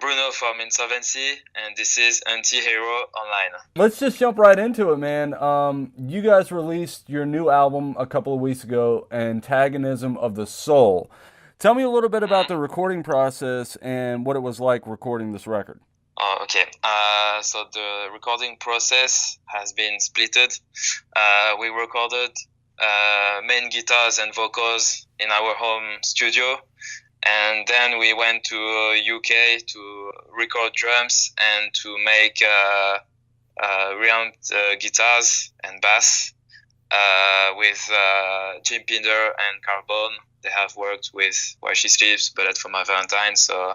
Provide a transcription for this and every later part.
Bruno from Insolvency, and this is Antihero Online. Let's just jump right into it, man. You guys released your new album a couple of weeks ago, Antagonism of the Soul. Tell me a little bit about the recording process and what it was like recording this record. Oh, okay. So the recording process has been splitted. We recorded main guitars and vocals in our home studio, and then we went to UK to record drums and to make reamped guitars and bass with Jim Pender and Carl Bone. They have worked with Where She Sleeps, Bullet for My Valentine, so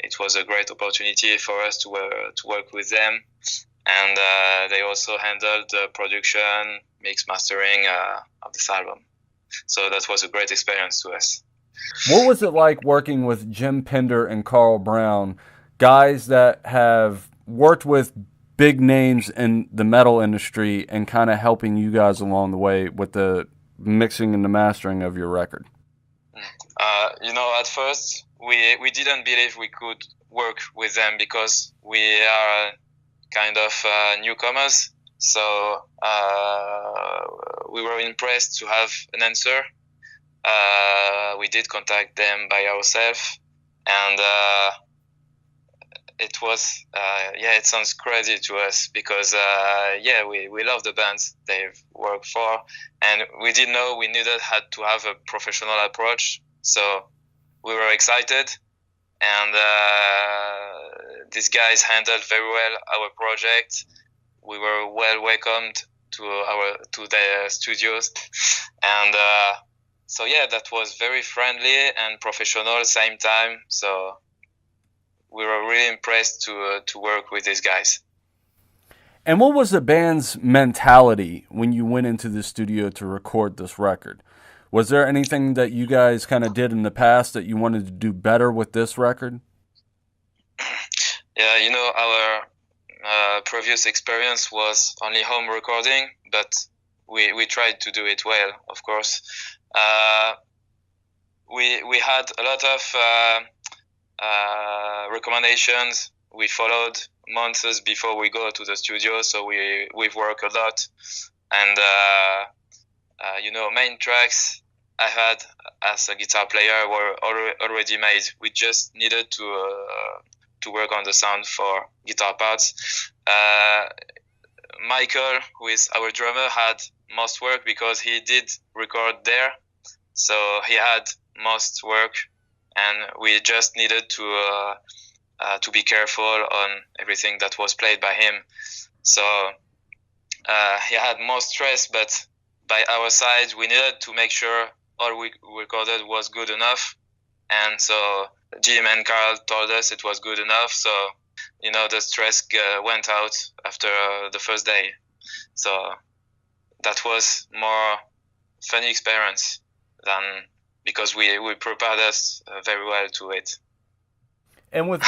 it was a great opportunity for us to work with them. And they also handled the production, mix, mastering of this album. So that was a great experience to us. What was it like working with Jim Pender and Carl Brown, guys that have worked with big names in the metal industry and kind of helping you guys along the way with the mixing and the mastering of your record? At first, we didn't believe we could work with them because we are kind of newcomers. So we were impressed to have an answer. We did contact them by ourselves, and it was it sounds crazy to us because we love the bands they've worked for, and we didn't know we had to have a professional approach. So we were excited, and these guys handled very well our project. We were well welcomed to their studios, and that was very friendly and professional at the same time. So we were really impressed to work with these guys. And what was the band's mentality when you went into the studio to record this record? Was there anything that you guys kind of did in the past that you wanted to do better with this record? Yeah, our previous experience was only home recording, but we tried to do it well, of course. We had a lot of recommendations we followed months before we go to the studio, so we've worked a lot, and main tracks I had as a guitar player were already made. We just needed to work on the sound for guitar parts. Michael, who is our drummer, had most work because he did record there, so he had most work, and we just needed to be careful on everything that was played by him. So he had more stress, but by our side, we needed to make sure all we recorded was good enough. And so Jim and Carl told us it was good enough. So, the stress went out after the first day. So that was more funny experience than because we prepared us very well to it. And with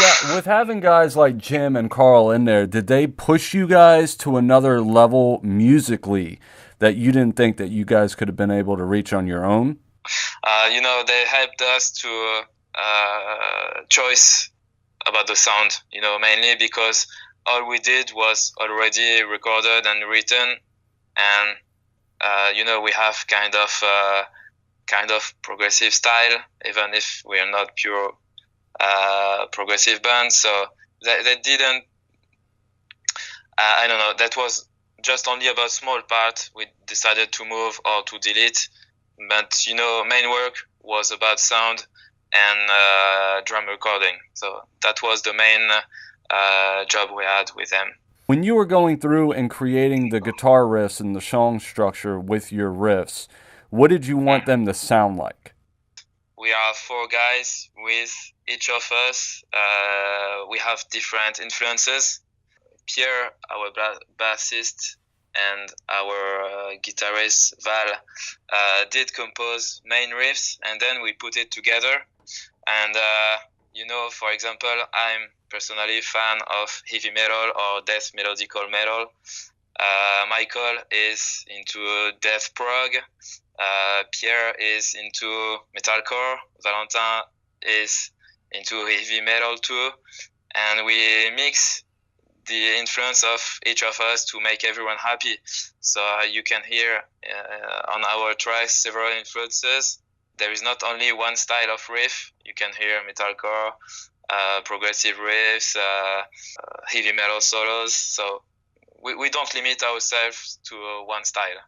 having guys like Jim and Carl in there, did they push you guys to another level musically that you didn't think that you guys could have been able to reach on your own? They helped us to choice about the sound, mainly because all we did was already recorded and written, and we have kind of progressive style, even if we are not pure progressive band. So they didn't. I don't know. That was just only about small part. We decided to move or to delete, but main work was about sound and drum recording. So that was the main job we had with them. When you were going through and creating the guitar riffs and the song structure with your riffs, what did you want them to sound like? We are 4 guys. With each of us, we have different influences. Pierre, our bassist, and our guitarist, Val, did compose main riffs, and then we put it together. And, for example, I'm personally a fan of heavy metal or death melodical metal. Michael is into death prog. Pierre is into metalcore. Valentin is into heavy metal too. and we mix the influence of each of us to make everyone happy. So you can hear on our tracks several influences. There is not only one style of riff. You can hear metalcore, progressive riffs, heavy metal solos. So we don't limit ourselves to one style.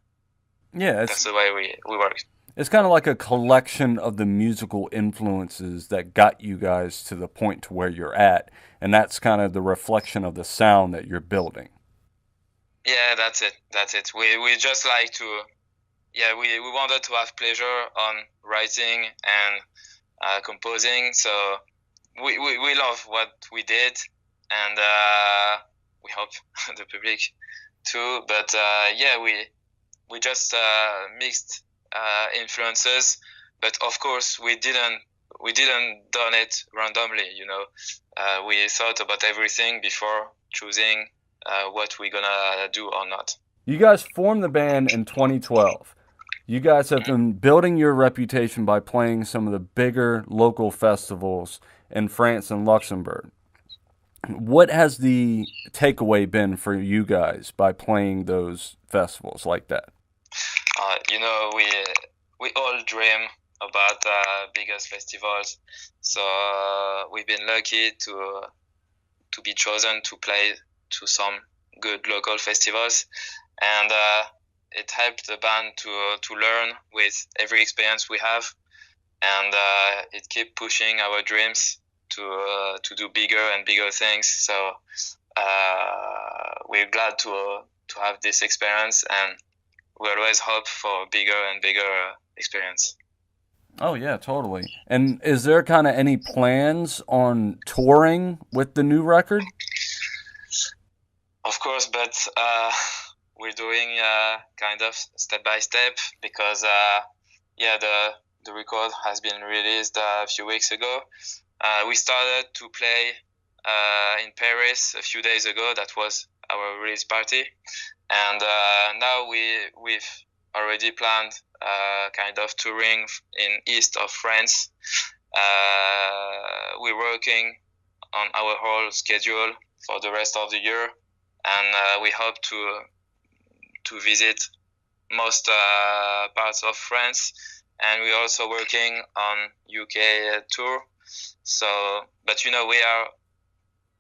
Yeah, that's the way we work. It's kind of like a collection of the musical influences that got you guys to the point to where you're at, and that's kind of the reflection of the sound that you're building. Yeah, that's it. We just like to, we wanted to have pleasure on writing and composing. So we love what we did, and we hope the public too. But we just mixed influences, but of course we didn't done it randomly. We thought about everything before choosing what we're gonna do or not. You guys formed the band in 2012. You guys have been building your reputation by playing some of the bigger local festivals in France and Luxembourg. What has the takeaway been for you guys by playing those festivals like that? We all dream about biggest festivals, so we've been lucky to be chosen to play to some good local festivals, and it helped the band to learn with every experience we have, and it keep pushing our dreams to do bigger and bigger things. So we're glad to have this experience, and we always hope for bigger and bigger experience. Oh yeah, totally. And is there kind of any plans on touring with the new record? Of course, but we're doing kind of step by step, because the record has been released a few weeks ago. We started to play in Paris a few days ago. That was our release party, and now we've already planned kind of touring in east of France. We're working on our whole schedule for the rest of the year, and we hope to visit most parts of France, and we're also working on UK tour. So, but we are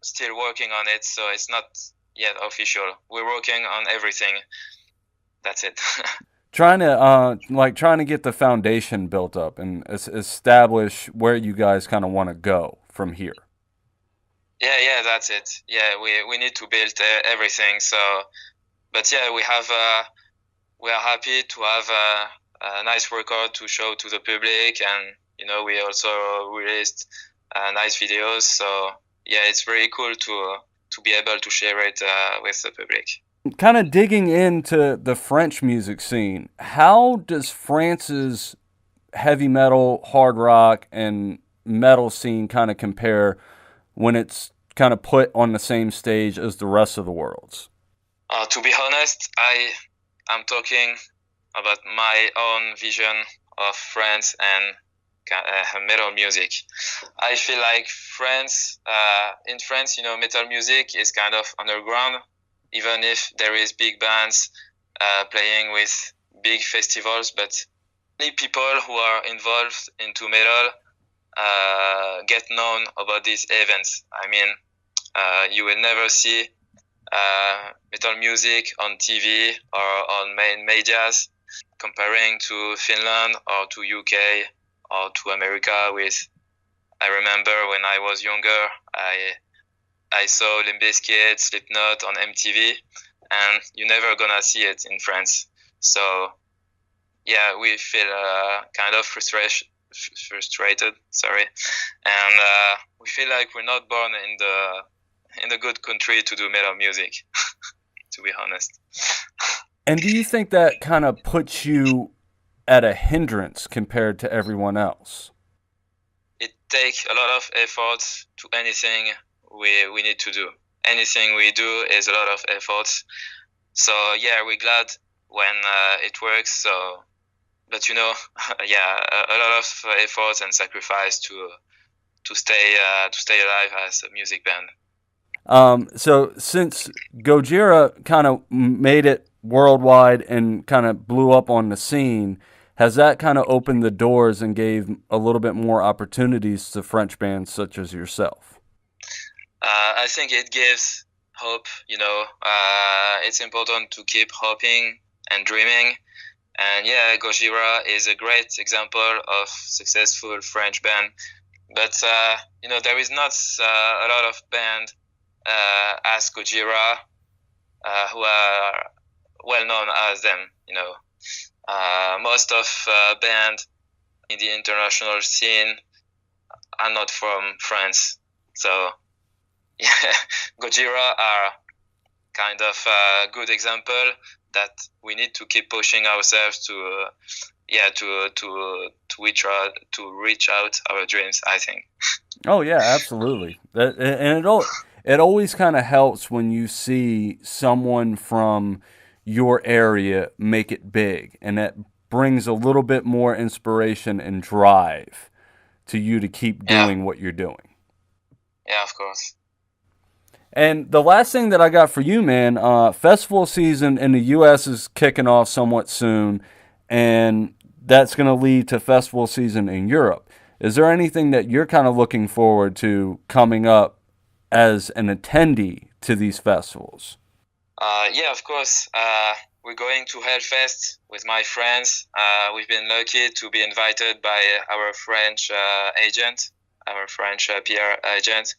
still working on it, so it's not yet official. We're working on everything. That's it. trying to get the foundation built up and establish where you guys kind of want to go from here. Yeah, that's it. Yeah, we need to build everything. So, but yeah, we are happy to have a nice record to show to the public, and we also released nice videos. So yeah, it's very cool to be able to share it with the public. Kind of digging into the French music scene, how does France's heavy metal, hard rock, and metal scene kind of compare when it's kind of put on the same stage as the rest of the world's? To be honest, I'm talking about my own vision of France and metal music. I feel like in France, metal music is kind of underground, even if there is big bands playing with big festivals. But many people who are involved into metal get known about these events. I mean, you will never see metal music on TV or on main medias comparing to Finland or to UK or to America. I remember when I was younger, I saw Limp Bizkit, Slipknot on MTV, and you're never gonna see it in France. So yeah, we feel kind of frustrated. And we feel like we're not born in the good country to do metal music, to be honest. And do you think that kind of puts you at a hindrance compared to everyone else? It takes a lot of effort to anything we need to do. Anything we do is a lot of effort. So yeah, we're glad when it works. So, but a lot of effort and sacrifice to stay alive as a music band. So since Gojira kind of made it worldwide and kind of blew up on the scene, has that kind of opened the doors and gave a little bit more opportunities to French bands such as yourself? I think it gives hope. It's important to keep hoping and dreaming. And yeah, Gojira is a great example of successful French band. But there is not a lot of band as Gojira who are well known as them. Most of band in the international scene are not from France. So yeah, Gojira are kind of a good example that we need to keep pushing ourselves to reach out our dreams, I think. Oh yeah, absolutely. And it always kind of helps when you see someone from your area make it big, and that brings a little bit more inspiration and drive to you to keep doing what you're doing. Yeah, of course. And the last thing that I got for you, man, festival season in the U.S. is kicking off somewhat soon, and that's going to lead to festival season in Europe. Is there anything that you're kind of looking forward to coming up as an attendee to these festivals? Yeah, of course. We're going to Hellfest with my friends. We've been lucky to be invited by our French agent, our French PR agent.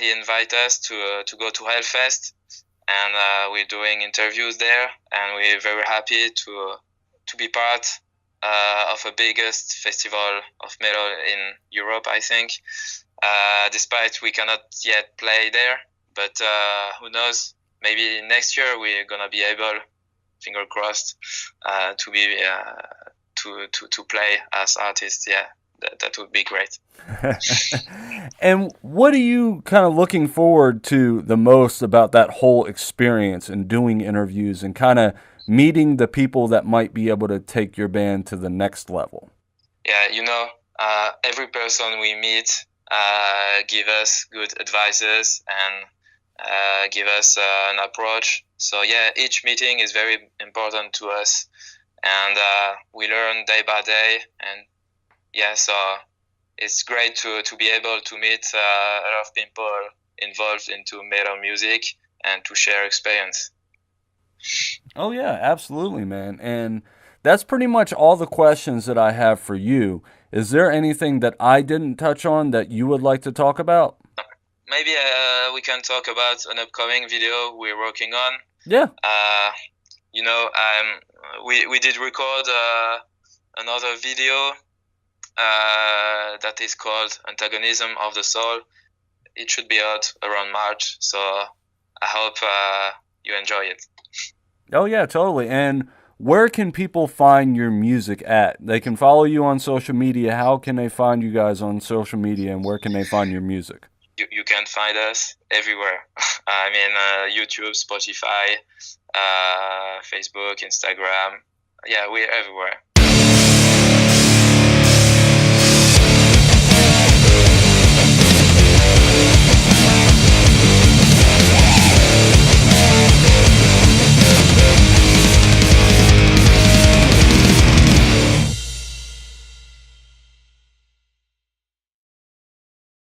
He invited us to go to Hellfest, and we're doing interviews there, and we're very happy to be part of the biggest festival of metal in Europe, I think. Despite we cannot yet play there, but who knows? Maybe next year we're gonna be able, finger crossed, to be to play as artists. Yeah, that would be great. And what are you kind of looking forward to the most about that whole experience and doing interviews and kind of meeting the people that might be able to take your band to the next level? Yeah, every person we meet give us good advices and give us an approach. So yeah, each meeting is very important to us, and we learn day by day. And yeah, so it's great to be able to meet a lot of people involved into metal music and to share experience. Oh yeah, absolutely, man. And that's pretty much all the questions that I have for you. Is there anything that I didn't touch on that you would like to talk about? Maybe we can talk about an upcoming video we're working on. Yeah. We did record another video that is called Antagonism of the Soul. It should be out around March, so I hope you enjoy it. Oh yeah, totally. And where can people find your music at? They can follow you on social media. How can they find you guys on social media, and where can they find your music? You can find us everywhere. I mean, YouTube, Spotify, Facebook, Instagram. Yeah, we're everywhere.